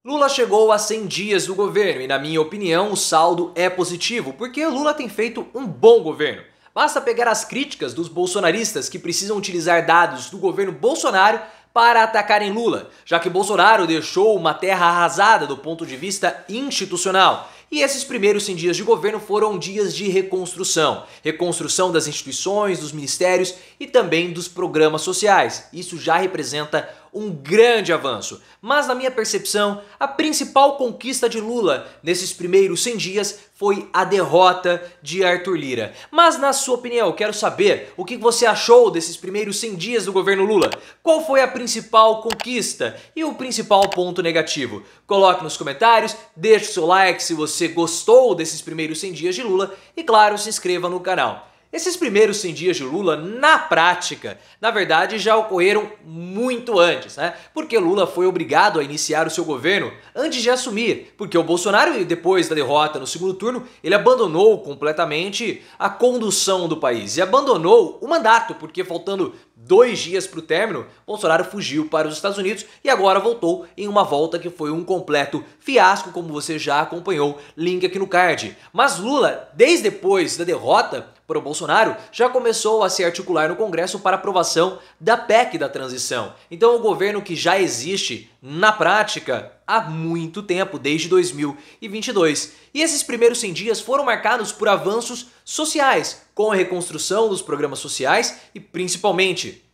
Lula chegou a 100 dias do governo e, na minha opinião, o saldo é positivo, porque Lula tem feito um bom governo. Basta pegar as críticas dos bolsonaristas que precisam utilizar dados do governo Bolsonaro para atacarem Lula, já que Bolsonaro deixou uma terra arrasada do ponto de vista institucional. E esses primeiros 100 dias de governo foram dias de reconstrução. Reconstrução das instituições, dos ministérios e também dos programas sociais. Isso já representa um grande avanço. Mas na minha percepção, a principal conquista de Lula nesses primeiros 100 dias foi a derrota de Arthur Lira. Mas na sua opinião, eu quero saber o que você achou desses primeiros 100 dias do governo Lula. Qual foi a principal conquista e o principal ponto negativo? Coloque nos comentários, deixe o seu like se você gostou desses primeiros 100 dias de Lula e, claro, se inscreva no canal. Esses primeiros 100 dias de Lula, na prática, na verdade já ocorreram muito antes, né? Porque Lula foi obrigado a iniciar o seu governo antes de assumir, porque o Bolsonaro, depois da derrota no segundo turno, ele abandonou completamente a condução do país e abandonou o mandato, porque faltando 2 dias para o término, Bolsonaro fugiu para os Estados Unidos e agora voltou em uma volta que foi um completo fiasco, como você já acompanhou, link aqui no card. Mas Lula, desde depois da derrota para o Bolsonaro, já começou a se articular no Congresso para aprovação da PEC da transição. Então o governo que já existe na prática há muito tempo, desde 2022. E esses primeiros 100 dias foram marcados por avanços sociais, com a reconstrução dos programas sociais e principalmente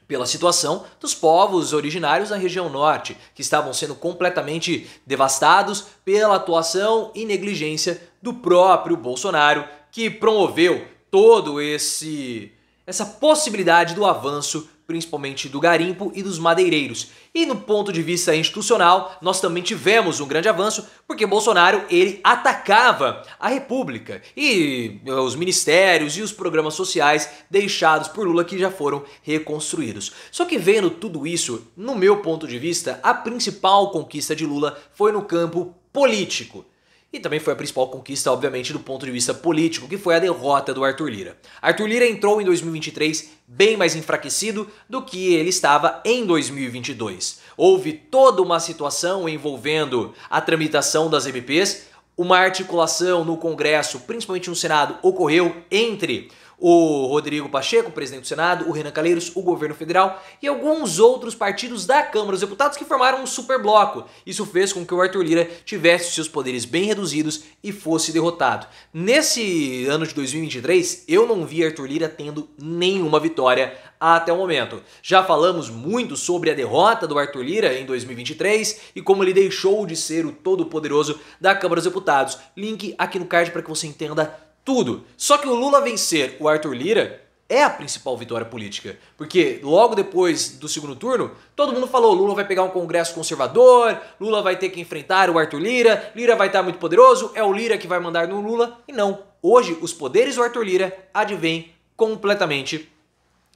pela situação dos povos originários da região norte, que estavam sendo completamente devastados pela atuação e negligência do próprio Bolsonaro, que promoveu todo essa possibilidade do avanço, principalmente do garimpo e dos madeireiros. E no ponto de vista institucional, nós também tivemos um grande avanço, porque Bolsonaro, ele atacava a República e os ministérios e os programas sociais deixados por Lula que já foram reconstruídos. Só que vendo tudo isso, no meu ponto de vista, a principal conquista de Lula foi no campo político. E também foi a principal conquista, obviamente, do ponto de vista político, que foi a derrota do Arthur Lira. Arthur Lira entrou em 2023 bem mais enfraquecido do que ele estava em 2022. Houve toda uma situação envolvendo a tramitação das MPs, uma articulação no Congresso, principalmente no Senado, ocorreu entre o Rodrigo Pacheco, presidente do Senado, o Renan Calheiros, o governo federal e alguns outros partidos da Câmara dos Deputados que formaram um superbloco. Isso fez com que o Arthur Lira tivesse seus poderes bem reduzidos e fosse derrotado. Nesse ano de 2023, eu não vi Arthur Lira tendo nenhuma vitória até o momento. Já falamos muito sobre a derrota do Arthur Lira em 2023 e como ele deixou de ser o todo-poderoso da Câmara dos Deputados. Link aqui no card para que você entenda tudo. Só que o Lula vencer o Arthur Lira é a principal vitória política, porque logo depois do segundo turno, todo mundo falou, Lula vai pegar um congresso conservador, Lula vai ter que enfrentar o Arthur Lira, Lira vai estar muito poderoso, é o Lira que vai mandar no Lula, e não. Hoje, os poderes do Arthur Lira advêm completamente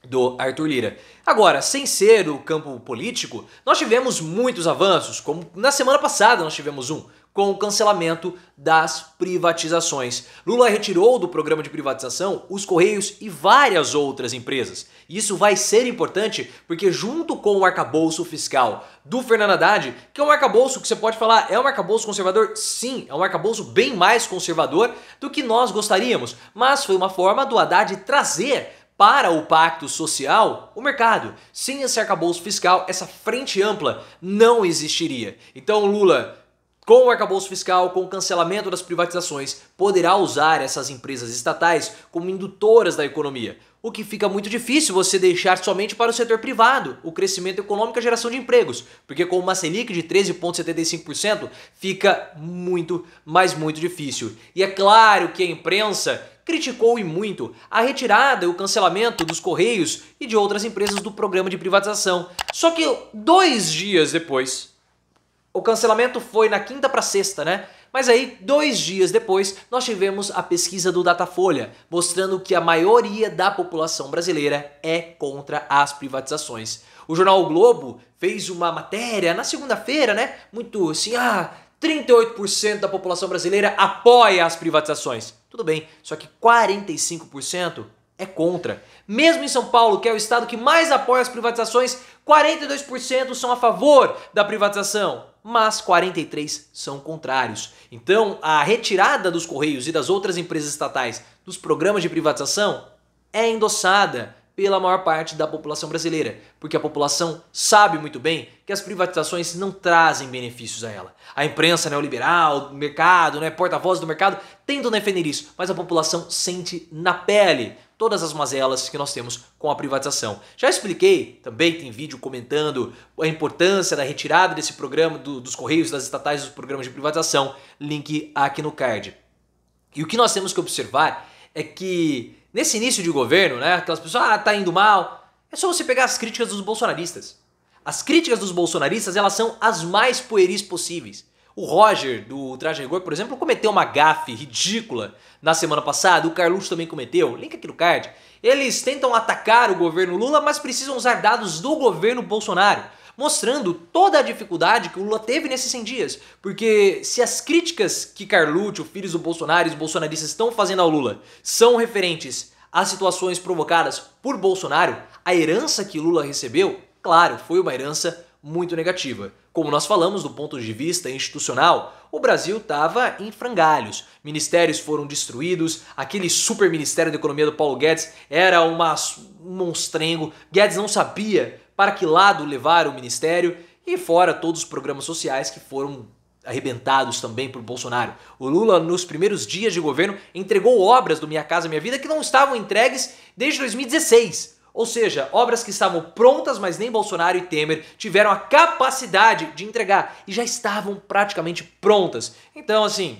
do Arthur Lira. Agora, sem ser o campo político, nós tivemos muitos avanços, como na semana passada nós tivemos um, com o cancelamento das privatizações. Lula retirou do programa de privatização os Correios e várias outras empresas. Isso vai ser importante porque junto com o arcabouço fiscal do Fernando Haddad, que é um arcabouço que você pode falar, é um arcabouço conservador? Sim, é um arcabouço bem mais conservador do que nós gostaríamos, mas foi uma forma do Haddad trazer para o pacto social, o mercado. Sem esse arcabouço fiscal, essa frente ampla não existiria. Então Lula, com o arcabouço fiscal, com o cancelamento das privatizações, poderá usar essas empresas estatais como indutoras da economia. O que fica muito difícil você deixar somente para o setor privado, o crescimento econômico e a geração de empregos. Porque com uma Selic de 13,75% fica muito, mas muito difícil. E é claro que a imprensa criticou e muito a retirada e o cancelamento dos Correios e de outras empresas do programa de privatização. Só que 2 dias depois, o cancelamento foi na quinta para sexta, né? Mas aí, 2 dias depois, nós tivemos a pesquisa do Datafolha, mostrando que a maioria da população brasileira é contra as privatizações. O jornal O Globo fez uma matéria na segunda-feira, né? Muito assim, 38% da população brasileira apoia as privatizações. Tudo bem, só que 45% é contra. Mesmo em São Paulo, que é o estado que mais apoia as privatizações, 42% são a favor da privatização. mas 43 são contrários. Então, a retirada dos Correios e das outras empresas estatais dos programas de privatização é endossada pela maior parte da população brasileira, porque a população sabe muito bem que as privatizações não trazem benefícios a ela. A imprensa neoliberal, o mercado, porta-voz do mercado tentam defender isso, mas a população sente na pele todas as mazelas que nós temos com a privatização. Já expliquei, também tem vídeo comentando a importância da retirada desse programa dos Correios, das estatais, dos programas de privatização, link aqui no card. E o que nós temos que observar é que nesse início de governo, aquelas pessoas, tá indo mal, é só você pegar as críticas dos bolsonaristas. As críticas dos bolsonaristas, elas são as mais pueris possíveis. O Roger, do Traje Rigor, por exemplo, cometeu uma gafe ridícula na semana passada, o Carluxo também cometeu, link aqui no card. Eles tentam atacar o governo Lula, mas precisam usar dados do governo Bolsonaro, mostrando toda a dificuldade que o Lula teve nesses 100 dias. Porque se as críticas que Carluxo, filhos do Bolsonaro e os bolsonaristas estão fazendo ao Lula são referentes às situações provocadas por Bolsonaro, a herança que Lula recebeu, claro, foi uma herança muito negativa. Como nós falamos do ponto de vista institucional, o Brasil estava em frangalhos. Ministérios foram destruídos, aquele super ministério da economia do Paulo Guedes era um monstrengo. Guedes não sabia para que lado levar o ministério, e fora todos os programas sociais que foram arrebentados também por Bolsonaro. O Lula, nos primeiros dias de governo, entregou obras do Minha Casa Minha Vida que não estavam entregues desde 2016. Ou seja, obras que estavam prontas, mas nem Bolsonaro e Temer tiveram a capacidade de entregar e já estavam praticamente prontas. Então, assim,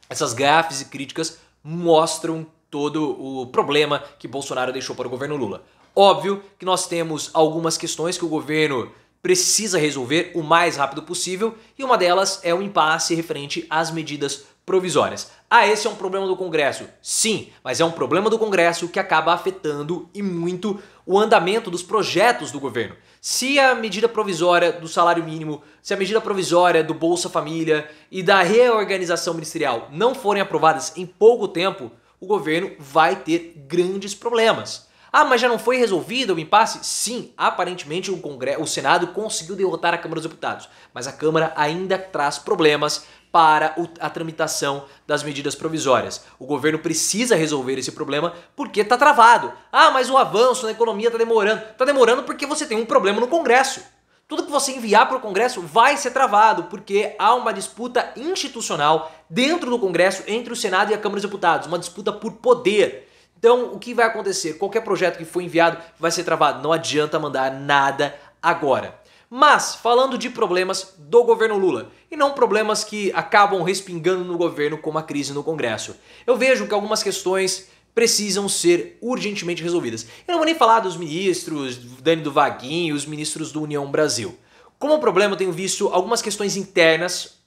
essas gafes e críticas mostram todo o problema que Bolsonaro deixou para o governo Lula. Óbvio que nós temos algumas questões que o governo precisa resolver o mais rápido possível e uma delas é o impasse referente às medidas provisórias. Esse é um problema do Congresso? Sim, mas é um problema do Congresso que acaba afetando e muito o andamento dos projetos do governo. Se a medida provisória do salário mínimo, se a medida provisória do Bolsa Família e da reorganização ministerial não forem aprovadas em pouco tempo, o governo vai ter grandes problemas. Mas já não foi resolvido o impasse? Sim, aparentemente o Senado conseguiu derrotar a Câmara dos Deputados, mas a Câmara ainda traz problemas para a tramitação das medidas provisórias. O governo precisa resolver esse problema porque está travado. Mas o avanço na economia está demorando. Está demorando porque você tem um problema no Congresso. Tudo que você enviar para o Congresso vai ser travado porque há uma disputa institucional dentro do Congresso entre o Senado e a Câmara dos Deputados, uma disputa por poder. Então, o que vai acontecer? Qualquer projeto que for enviado vai ser travado. Não adianta mandar nada agora. Mas, falando de problemas do governo Lula, e não problemas que acabam respingando no governo como a crise no Congresso, eu vejo que algumas questões precisam ser urgentemente resolvidas. Eu não vou nem falar dos ministros, Dani do Vaguinho, os ministros do União Brasil. Como problema, eu tenho visto algumas questões internas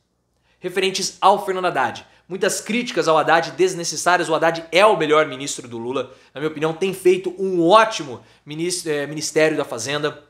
referentes ao Fernando Haddad. Muitas críticas ao Haddad desnecessárias. O Haddad é o melhor ministro do Lula, na minha opinião, tem feito um ótimo Ministério da Fazenda.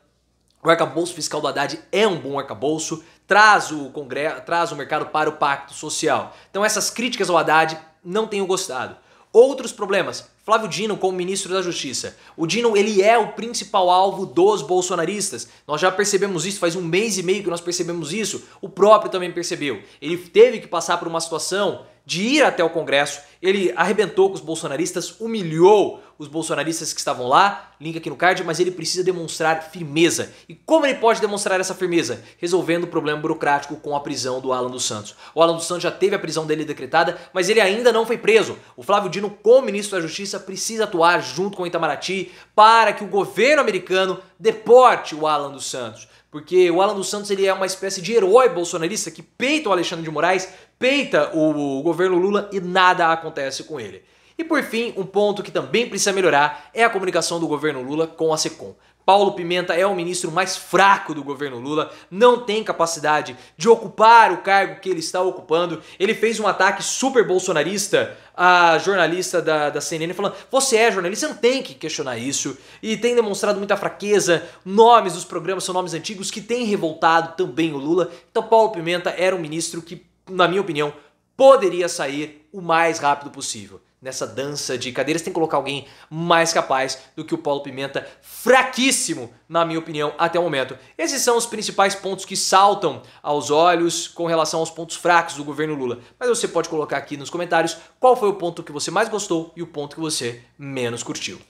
O arcabouço fiscal do Haddad é um bom arcabouço, traz o mercado para o pacto social. Então essas críticas ao Haddad não tenho gostado. Outros problemas, Flávio Dino como ministro da Justiça. O Dino, ele é o principal alvo dos bolsonaristas. Nós já percebemos isso, faz 1 mês e meio que nós percebemos isso. O próprio também percebeu. Ele teve que passar por uma situação de ir até o Congresso, ele arrebentou com os bolsonaristas, humilhou os bolsonaristas que estavam lá, link aqui no card, mas ele precisa demonstrar firmeza. E como ele pode demonstrar essa firmeza? Resolvendo o problema burocrático com a prisão do Alan dos Santos. O Alan dos Santos já teve a prisão dele decretada, mas ele ainda não foi preso. O Flávio Dino, como ministro da Justiça, precisa atuar junto com o Itamaraty para que o governo americano deporte o Alan dos Santos. Porque o Alan dos Santos, ele é uma espécie de herói bolsonarista que peita o Alexandre de Moraes, peita o governo Lula e nada acontece com ele. E por fim, um ponto que também precisa melhorar é a comunicação do governo Lula com a SECOM. Paulo Pimenta é o ministro mais fraco do governo Lula, não tem capacidade de ocupar o cargo que ele está ocupando. Ele fez um ataque super bolsonarista à jornalista da CNN falando: você é jornalista, você não tem que questionar isso. E tem demonstrado muita fraqueza, nomes dos programas são nomes antigos que têm revoltado também o Lula. Então Paulo Pimenta era um ministro que, na minha opinião, poderia sair o mais rápido possível. nessa dança de cadeiras, tem que colocar alguém mais capaz do que o Paulo Pimenta, fraquíssimo, na minha opinião, até o momento. Esses são os principais pontos que saltam aos olhos com relação aos pontos fracos do governo Lula. Mas você pode colocar aqui nos comentários qual foi o ponto que você mais gostou e o ponto que você menos curtiu.